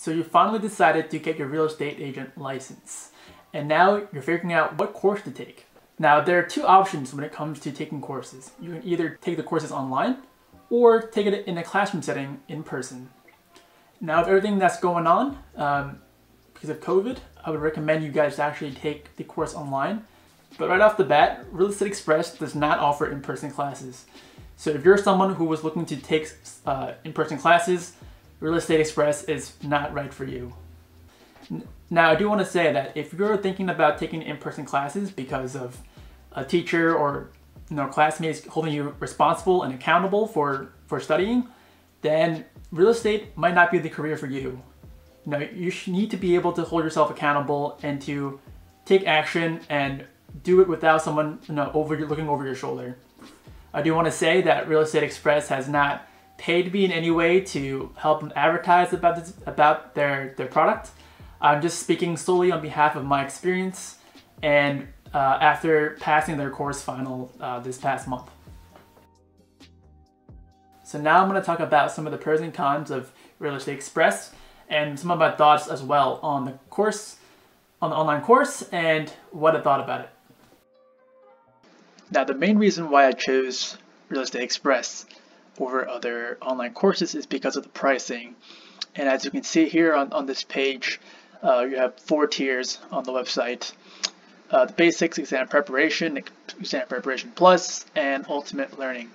So you finally decided to get your real estate agent license, and now you're figuring out what course to take. Now there are two options when it comes to taking courses. You can either take the courses online or take it in a classroom setting in person. Now with everything that's going on because of COVID, I would recommend you guys to actually take the course online. But right off the bat, Real Estate Express does not offer in-person classes. So if you're someone who was looking to take in-person classes, Real Estate Express is not right for you. Now, I do want to say that if you're thinking about taking in-person classes because of a teacher or classmates holding you responsible and accountable for studying, then real estate might not be the career for you. You need to be able to hold yourself accountable and to take action and do it without someone looking over your shoulder. I do want to say that Real Estate Express has not paid me in any way to help them advertise about their product. I'm just speaking solely on behalf of my experience and after passing their course final this past month. So now I'm going to talk about some of the pros and cons of Real Estate Express and some of my thoughts as well on the course, on the online course, and what I thought about it. Now the main reason why I chose Real Estate Express over other online courses is because of the pricing. And as you can see here on this page, you have 4 tiers on the website. The basics, exam preparation plus, and ultimate learning.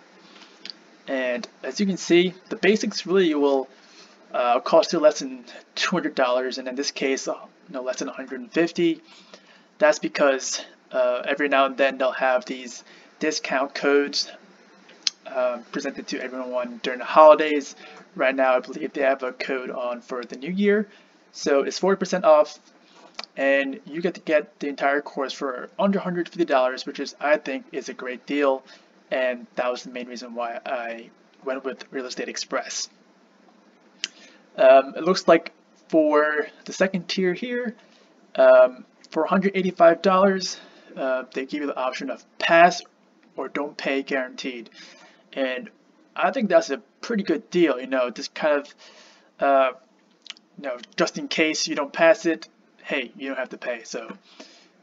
And as you can see, the basics really will cost you less than $200, and in this case, less than $150. That's because every now and then they'll have these discount codes presented to everyone during the holidays. Right now, I believe they have a code on for the new year, so it's 40% off, and you get to get the entire course for under $150, which I think is a great deal, and that was the main reason why I went with Real Estate Express. It looks like for the second tier here, for $185, they give you the option of pass or don't pay guaranteed. And I think that's a pretty good deal, just kind of, just in case you don't pass it, hey, you don't have to pay. So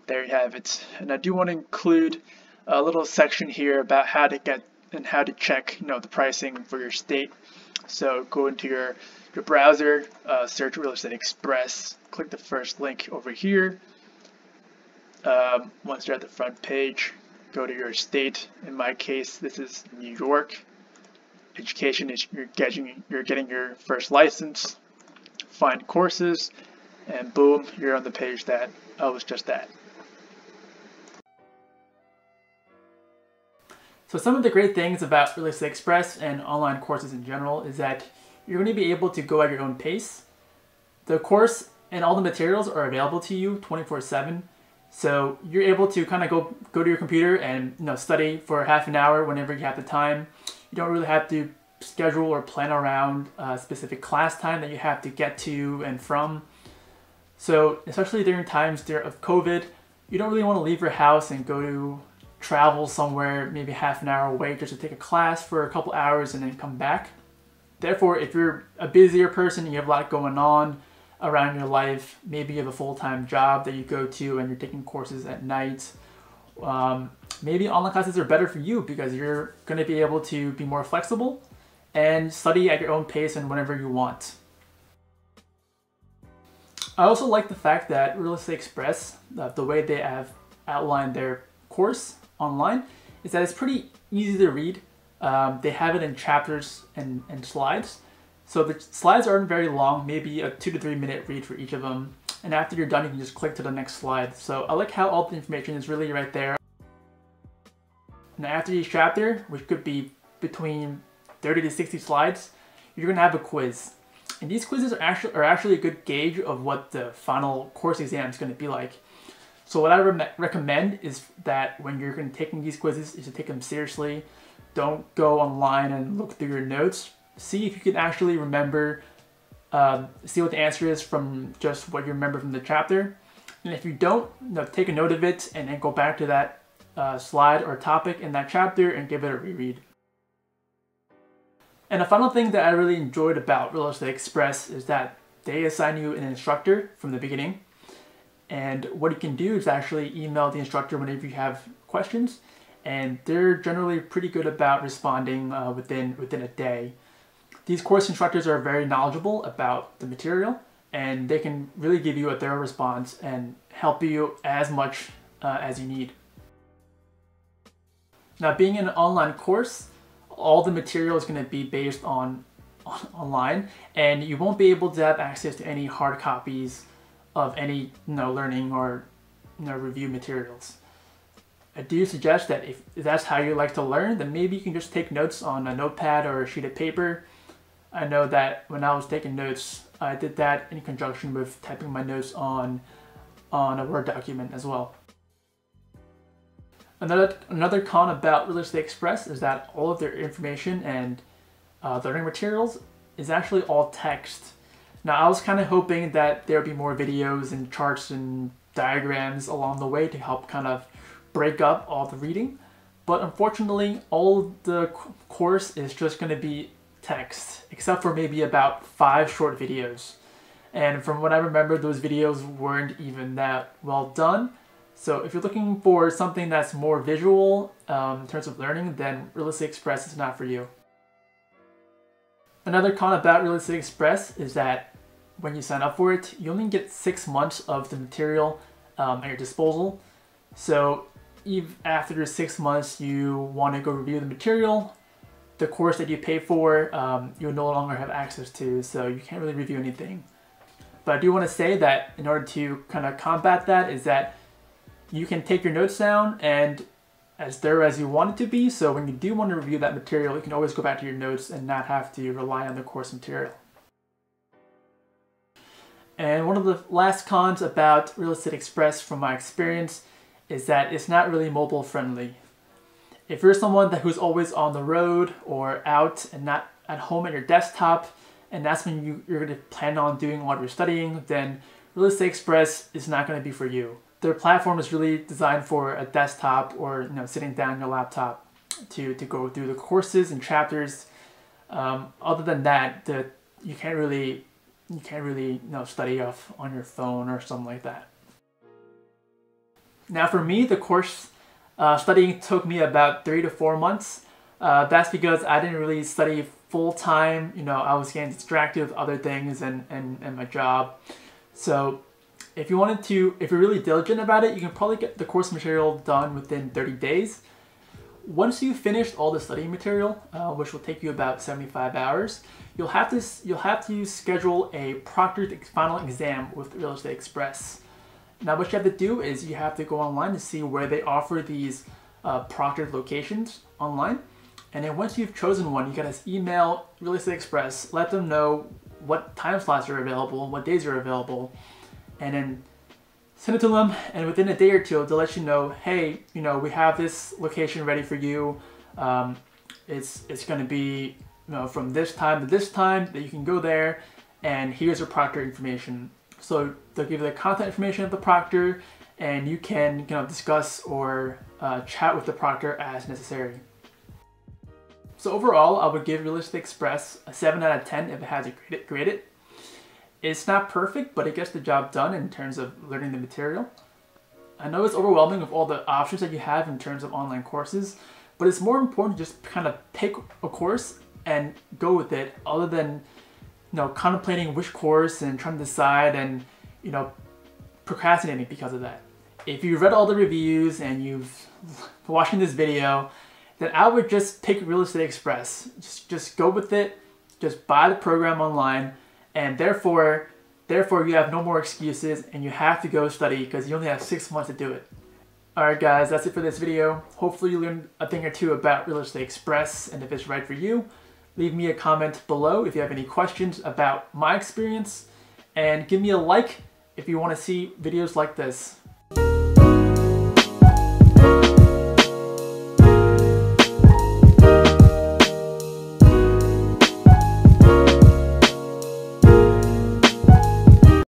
there you have it. And I do want to include a little section here about how to get and how to check, the pricing for your state. So go into your browser, search Real Estate Express, click the first link over here. Once you're at the front page, go to your state. In my case, this is New York. Education is you're getting your first license. Find courses, and boom, you're on the page that I was just at. So some of the great things about Real Estate Express and online courses in general is that you're going to be able to go at your own pace. The course and all the materials are available to you 24/7. So you're able to kind of go to your computer and study for half an hour whenever you have the time. You don't really have to schedule or plan around a specific class time that you have to get to and from. So especially during times of COVID, you don't really want to leave your house and go to travel somewhere maybe half an hour away just to take a class for a couple hours and then come back. Therefore, if you're a busier person and you have a lot going on around your life, maybe you have a full-time job that you go to and you're taking courses at night, maybe online classes are better for you because you're going to be able to be more flexible and study at your own pace and whenever you want. I also like the fact that Real Estate Express, the way they have outlined their course online, is that it's pretty easy to read. They have it in chapters and slides. So the slides aren't very long, maybe a 2 to 3 minute read for each of them. And after you're done, you can just click to the next slide. So I like how all the information is really right there. Now after each chapter, which could be between 30 to 60 slides, you're gonna have a quiz. And these quizzes are actually a good gauge of what the final course exam is gonna be like. So what I recommend is that when you're taking these quizzes is to take them seriously. Don't go online and look through your notes. See if you can actually remember, see what the answer is from just what you remember from the chapter. And if you don't, take a note of it and then go back to that slide or topic in that chapter and give it a reread. And the final thing that I really enjoyed about Real Estate Express is that they assign you an instructor from the beginning. And what you can do is actually email the instructor whenever you have questions, and they're generally pretty good about responding within a day. These course instructors are very knowledgeable about the material, and they can really give you a thorough response and help you as much as you need. Now, being an online course, all the material is going to be based on online, and you won't be able to have access to any hard copies of any learning or review materials. I do suggest that if that's how you like to learn, then maybe you can just take notes on a notepad or a sheet of paper. I know that when I was taking notes, I did that in conjunction with typing my notes on a Word document as well. Another con about Real Estate Express is that all of their information and learning materials is actually all text. Now, I was kind of hoping that there would be more videos and charts and diagrams along the way to help kind of break up all the reading, but unfortunately, all the course is just going to be text, except for maybe about 5 short videos. And from what I remember, those videos weren't even that well done. So if you're looking for something that's more visual in terms of learning, then Real Estate Express is not for you. Another con about Real Estate Express is that when you sign up for it, you only get 6 months of the material at your disposal. So if after 6 months you want to go review the material, the course that you pay for, you'll no longer have access to, so you can't really review anything. But I do want to say that in order to kind of combat that is that you can take your notes down and as thorough as you want it to be, so when you do want to review that material, you can always go back to your notes and not have to rely on the course material. And one of the last cons about Real Estate Express from my experience is that it's not really mobile friendly. If you're someone who's always on the road or out and not at home at your desktop, and that's when you're going to plan on doing what you're studying, then Real Estate Express is not going to be for you. Their platform is really designed for a desktop or sitting down on your laptop to go through the courses and chapters. Other than that, you can't really study off on your phone or something like that. Now for me, the course studying took me about 3 to 4 months. That's because I didn't really study full time. I was getting distracted with other things and my job. So if you're really diligent about it, you can probably get the course material done within 30 days. Once you've finished all the study material, which will take you about 75 hours, you'll have to schedule a proctored final exam with Real Estate Express. Now what you have to do is you have to go online to see where they offer these proctored locations online. And then once you've chosen one, you gotta email Real Estate Express, let them know what time slots are available, what days are available, and then send it to them, and within a day or two, they'll let you know, hey, we have this location ready for you. It's going to be from this time to this time that you can go there, and here's your proctor information. So they'll give you the contact information of the proctor, and you can discuss or chat with the proctor as necessary. So overall, I would give Real Estate Express a 7 out of 10 if it has it graded. It's not perfect, but it gets the job done in terms of learning the material. I know it's overwhelming with all the options that you have in terms of online courses, but it's more important to just kind of pick a course and go with it, other than contemplating which course and trying to decide and procrastinating because of that. If you've read all the reviews and you've watching this video, then I would just pick Real Estate Express. Just go with it. Just buy the program online. And therefore you have no more excuses and you have to go study because you only have 6 months to do it. Alright guys, that's it for this video. Hopefully you learned a thing or two about Real Estate Express and if it's right for you. Leave me a comment below if you have any questions about my experience, and give me a like if you want to see videos like this.